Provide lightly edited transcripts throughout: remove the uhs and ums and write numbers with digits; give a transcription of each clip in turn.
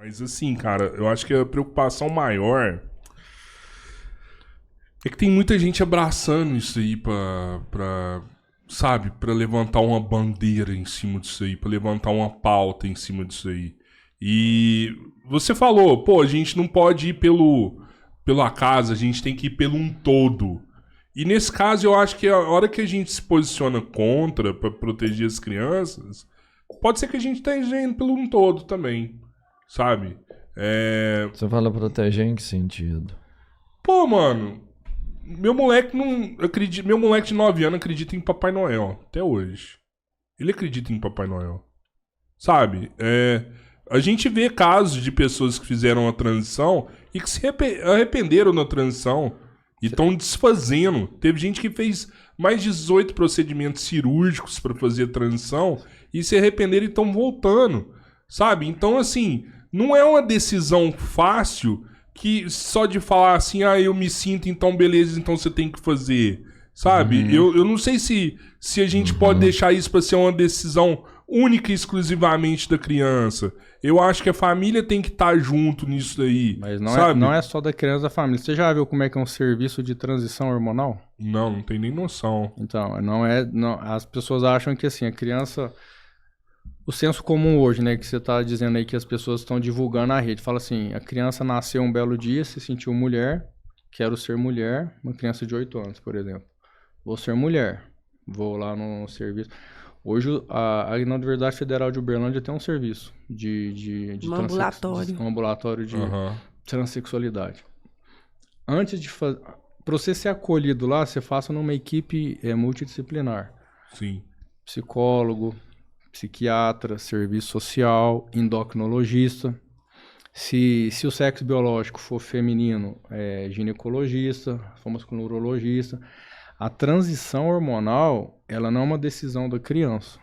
Mas assim, cara, eu acho que a preocupação maior é que tem muita gente abraçando isso aí sabe, pra levantar uma bandeira em cima disso aí, pra levantar uma pauta em cima disso aí. E você falou, pô, a gente não pode ir pelo acaso, a gente tem que ir pelo um todo. E nesse caso, eu acho que a hora que a gente se posiciona contra pra proteger as crianças, pode ser que a gente esteja indo pelo um todo também, sabe? Você fala proteger em que sentido? Pô, mano, meu moleque não acredita, meu moleque de 9 anos acredita em Papai Noel até hoje. Ele acredita em Papai Noel. Sabe? A gente vê casos de pessoas que fizeram a transição e que se arrependeram na transição e estão desfazendo. Teve gente que fez mais de 18 procedimentos cirúrgicos para fazer a transição e se arrependeram e estão voltando. Sabe? Então, assim, não é uma decisão fácil que só de falar assim, eu me sinto, então beleza, então você tem que fazer. Sabe? Eu não sei se a gente pode deixar isso para ser uma decisão única e exclusivamente da criança. Eu acho que a família tem que estar junto nisso daí. Mas sabe? Não é só da criança da família. Você já viu como é que é um serviço de transição hormonal? Não tem nem noção. Então, as pessoas acham que assim, a criança... O senso comum hoje, né, que você está dizendo aí que as pessoas estão divulgando na rede. Fala assim, a criança nasceu um belo dia, se sentiu mulher, quero ser mulher, uma criança de 8 anos, por exemplo. Vou ser mulher, vou lá no serviço. Hoje, a Universidade Federal de Uberlândia tem um serviço de ambulatório. Um ambulatório de transexualidade. Antes de fazer... Para você ser acolhido lá, você faça numa equipe multidisciplinar. Sim. Psicólogo, psiquiatra, serviço social, endocrinologista. Se o sexo biológico for feminino, ginecologista, fomos com urologista. A transição hormonal, ela não é uma decisão da criança.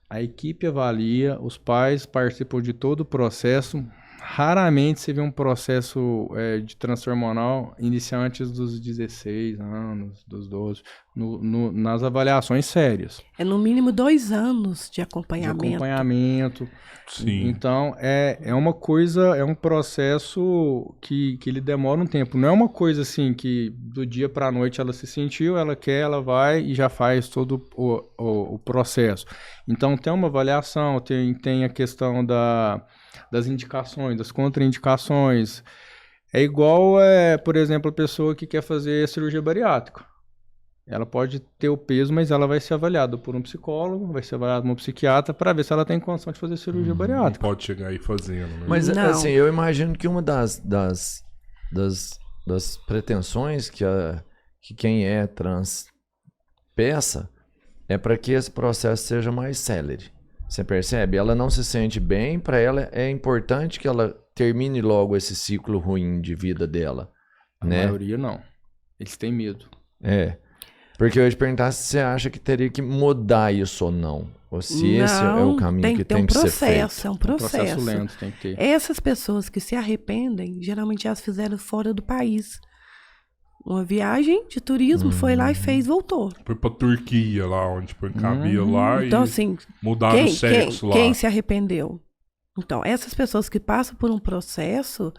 A equipe avalia, os pais participam de todo o processo. Raramente você vê um processo de transição hormonal iniciar antes dos 16 anos, dos 12, nas avaliações sérias. É no mínimo 2 anos de acompanhamento. Sim. Então, é uma coisa, é um processo que ele demora um tempo. Não é uma coisa assim que do dia para a noite ela se sentiu, ela quer, ela vai e já faz todo o processo. Então, tem uma avaliação, tem a questão das indicações, das contraindicações. É igual, por exemplo, a pessoa que quer fazer cirurgia bariátrica. Ela pode ter o peso, mas ela vai ser avaliada por um psicólogo, vai ser avaliada por um psiquiatra para ver se ela tem condição de fazer cirurgia bariátrica. Não pode chegar aí fazendo, né? Mas, assim, eu imagino que uma das pretensões que quem é trans peça é para que esse processo seja mais célere. Você percebe? Ela não se sente bem, para ela é importante que ela termine logo esse ciclo ruim de vida dela. A maioria não. Eles têm medo. Porque eu ia te perguntar se você acha que teria que mudar isso ou não. Ou se esse é o caminho que tem que ser feito. É um processo lento, tem que ter. Essas pessoas que se arrependem, geralmente elas fizeram fora do país. Uma viagem de turismo, foi lá e fez, voltou. Foi pra Turquia, lá onde cabia lá então, e assim, mudaram o sexo lá. Quem se arrependeu? Então, essas pessoas que passam por um processo,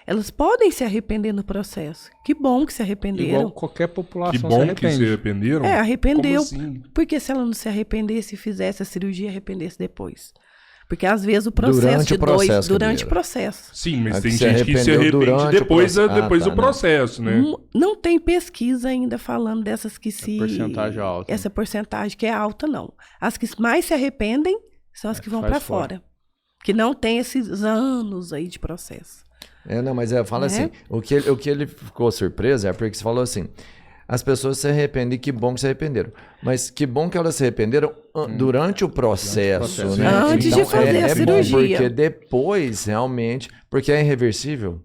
elas podem se arrepender no processo. Que bom que se arrependeram. Igual qualquer população que bom que se arrependeram? Arrependeu. Como assim? Porque se ela não se arrependesse e fizesse a cirurgia, arrependesse depois. Porque às vezes o processo durante o processo. Sim, mas tem gente que se arrepende depois do processo, né? Não tem pesquisa ainda falando dessas que se... porcentagem alta. Essa porcentagem que é alta, não. As que mais se arrependem são as que vão para fora. Que não tem esses anos aí de processo. Não, mas fala assim, o que ele ficou surpreso é porque você falou assim, as pessoas se arrependem, que bom que se arrependeram. Mas que bom que elas se arrependeram durante o processo, né? Antes então, de fazer a cirurgia. Bom porque depois, realmente... Porque é irreversível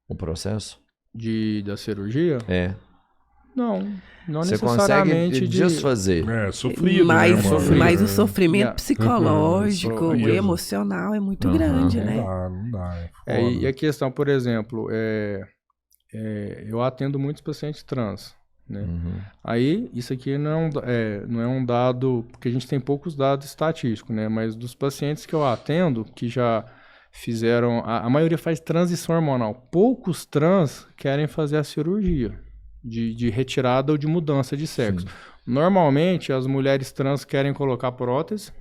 o processo. Da cirurgia? Não você necessariamente consegue desfazer. Sofrido, mas o sofrimento psicológico e emocional é muito grande, né? Não dá. E a questão, por exemplo, eu atendo muitos pacientes trans, né? Aí, isso aqui não é um dado, porque a gente tem poucos dados estatísticos, né? Mas dos pacientes que eu atendo, que já fizeram... A maioria faz transição hormonal. Poucos trans querem fazer a cirurgia de retirada ou de mudança de sexo. Sim. Normalmente, as mulheres trans querem colocar prótese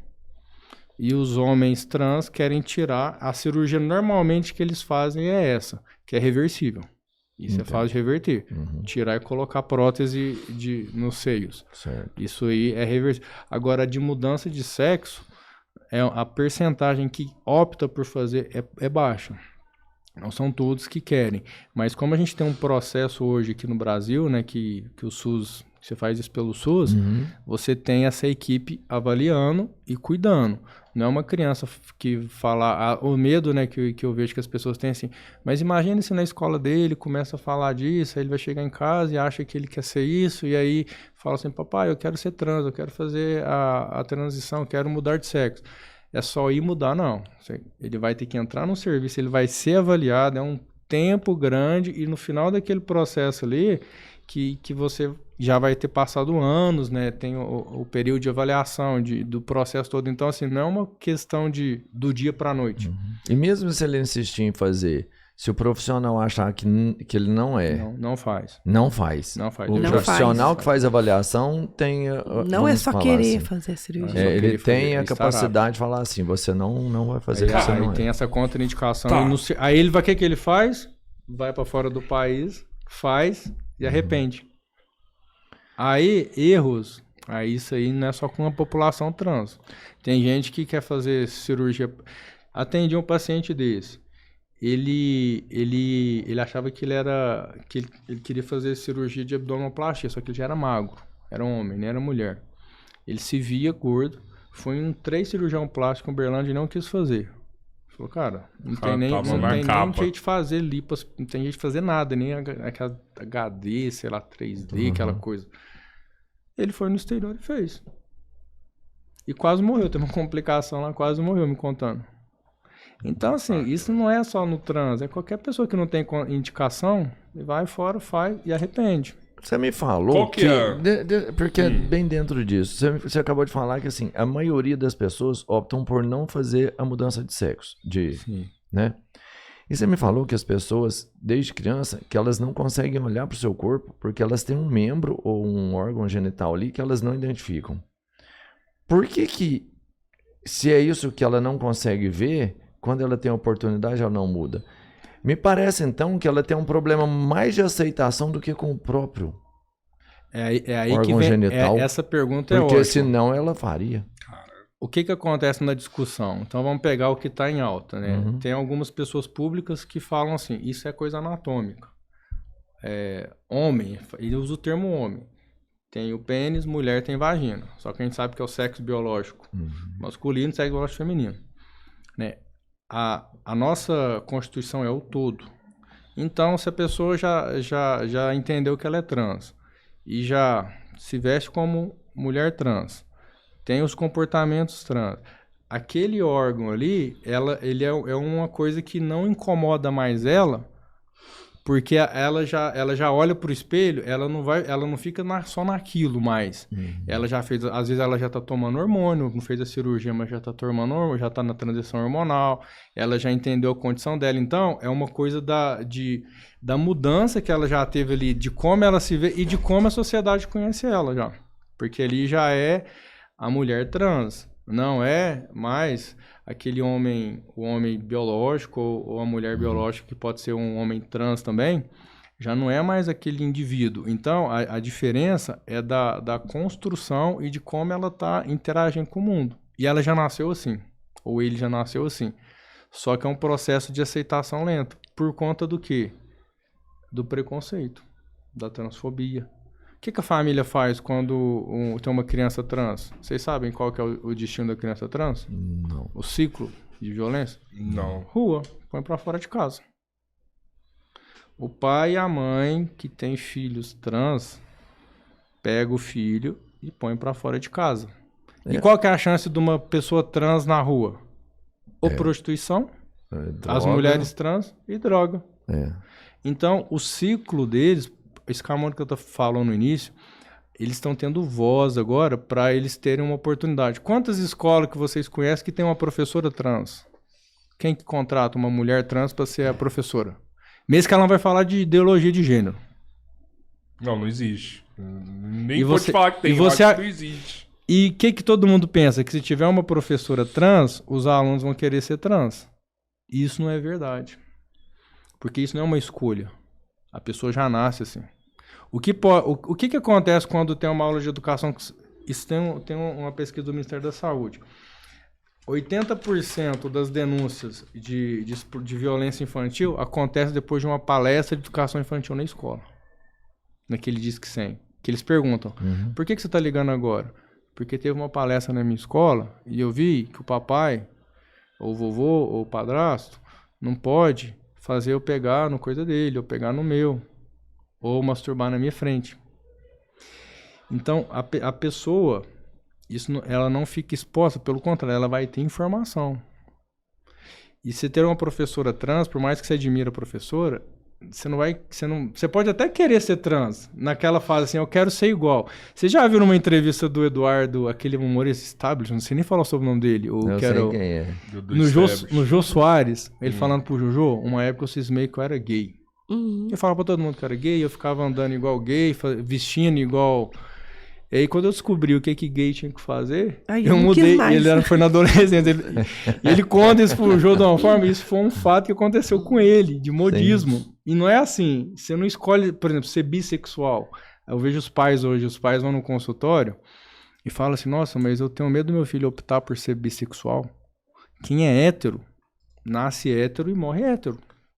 e os homens trans querem tirar. A cirurgia normalmente que eles fazem é essa, que é reversível. Isso é fácil de reverter. Tirar e colocar prótese nos seios. Certo. Isso aí é reversível. Agora, de mudança de sexo, a percentagem que opta por fazer é baixa. Não são todos que querem. Mas como a gente tem um processo hoje aqui no Brasil, né, que o SUS, você faz isso pelo SUS, você tem essa equipe avaliando e cuidando. Não é uma criança que fala... o medo, né, que eu vejo que as pessoas têm assim, mas imagina se na escola dele começa a falar disso, aí ele vai chegar em casa e acha que ele quer ser isso, e aí fala assim, papai, eu quero ser trans, eu quero fazer a transição, eu quero mudar de sexo. É só ir mudar, não. Ele vai ter que entrar no serviço, ele vai ser avaliado, é um tempo grande, e no final daquele processo ali, que você já vai ter passado anos, né? Tem o período de avaliação do processo todo. Então, assim, não é uma questão do dia para a noite. E mesmo se ele insistir em fazer, se o profissional achar que ele não é... Não faz. Não faz. Não faz. O Não profissional faz. que faz a avaliação tem... Não é vamos só falar querer assim, fazer a cirurgia. É, ele fazer, tem a estar capacidade de falar assim, você não vai fazer Aí, isso, você não tem é. essa contraindicação. Tá. Aí ele vai, o que ele faz? Vai para fora do país, faz e arrepende. Aí, erros. Aí isso aí não é só com a população trans. Tem gente que quer fazer cirurgia. Atendi um paciente desse. Ele achava que ele queria fazer cirurgia de abdominoplastia, só que ele já era magro. Era um homem, nem era mulher. Ele se via gordo. Foi em 3 cirurgião plástico em Uberlândia e não quis fazer. Falou, cara, não tem nem jeito de fazer lipas, não tem jeito de fazer nada, nem aquela HD, sei lá, 3D, aquela coisa. Ele foi no exterior e fez. E quase morreu, teve uma complicação lá, quase morreu me contando. Então, assim, isso não é só no trans, é qualquer pessoa que não tem indicação, vai fora, faz e arrepende. Você me falou Qual que é? porque bem dentro disso, você acabou de falar que assim, a maioria das pessoas optam por não fazer a mudança de sexo, Sim. né? E você me falou que as pessoas, desde criança, que elas não conseguem olhar para o seu corpo porque elas têm um membro ou um órgão genital ali que elas não identificam. Por que, se é isso que ela não consegue ver, quando ela tem a oportunidade, ela não muda? Me parece, então, que ela tem um problema mais de aceitação do que com o próprio É aí órgão que vem, genital. essa pergunta é Porque ótima. senão ela faria. O que acontece na discussão? Então vamos pegar o que está em alta, né? Tem algumas pessoas públicas que falam assim, isso é coisa anatômica. Homem, ele usa o termo homem. Tem o pênis, mulher tem vagina. Só que a gente sabe que é o sexo biológico masculino e sexo biológico feminino. Né? A nossa Constituição é o todo. Então, se a pessoa já entendeu que ela é trans e já se veste como mulher trans, tem os comportamentos trans, aquele órgão ali, ele é uma coisa que não incomoda mais ela, porque ela já olha pro espelho, ela não fica só naquilo mais. Ela já fez, às vezes ela já tá tomando hormônio, não fez a cirurgia, mas já tá tomando hormônio, já tá na transição hormonal, ela já entendeu a condição dela. Então, é uma coisa da mudança que ela já teve ali, de como ela se vê e de como a sociedade conhece ela já. Porque ali já é a mulher trans, não é mais aquele homem, o homem biológico ou a mulher biológica que pode ser um homem trans também, já não é mais aquele indivíduo. Então, a diferença é da construção e de como ela está interagindo com o mundo. E ela já nasceu assim, ou ele já nasceu assim. Só que é um processo de aceitação lento. Por conta do quê? Do preconceito, da transfobia. O que a família faz quando tem uma criança trans? Vocês sabem qual que é o destino da criança trans? Não. O ciclo de violência? Não. Rua, põe pra fora de casa. O pai e a mãe que tem filhos trans, pega o filho e põe pra fora de casa. E qual que é a chance de uma pessoa trans na rua? Ou prostituição, as mulheres trans e droga. Então, o ciclo deles, esse caminho que eu tô falando no início, eles estão tendo voz agora para eles terem uma oportunidade. Quantas escolas que vocês conhecem que tem uma professora trans? Quem que contrata uma mulher trans para ser a professora? Mesmo que ela não vai falar de ideologia de gênero. Não existe. Nem E vou você- te falar que tem, e eu acho você- que não existe. E o que todo mundo pensa? Que se tiver uma professora trans, os alunos vão querer ser trans. Isso não é verdade. Porque isso não é uma escolha. A pessoa já nasce assim. O que acontece quando tem uma aula de educação? Isso tem uma pesquisa do Ministério da Saúde. 80% das denúncias de violência infantil acontece depois de uma palestra de educação infantil na escola. Naquele Disque 100. Que eles perguntam, por que você está ligando agora? Porque teve uma palestra na minha escola e eu vi que o papai, ou o vovô, ou o padrasto, não pode fazer eu pegar no coisa dele, ou pegar no meu, ou masturbar na minha frente. Então, a pessoa, ela não fica exposta, pelo contrário, ela vai ter informação. E se ter uma professora trans, por mais que você admire a professora, você pode até querer ser trans, naquela fase assim, eu quero ser igual. Você já viu numa entrevista do Eduardo, aquele humorista Establish, não sei nem falar sobre o nome dele, Eu que sei era quem é. no Jô Soares, ele falando pro Jojo, uma época eu cismei que eu era gay. Eu falava pra todo mundo que eu era gay, eu ficava andando igual gay, vestindo igual... E aí quando eu descobri o que gay tinha que fazer, Ai, eu não mudei. quis mais. Foi na adolescência. Ele conta isso pro João de uma forma, isso foi um fato que aconteceu com ele, de modismo. Sim. E não é assim, você não escolhe, por exemplo, ser bissexual. Eu vejo os pais hoje, os pais vão no consultório e falam assim, nossa, mas eu tenho medo do meu filho optar por ser bissexual. Quem é hétero, nasce hétero e morre hétero.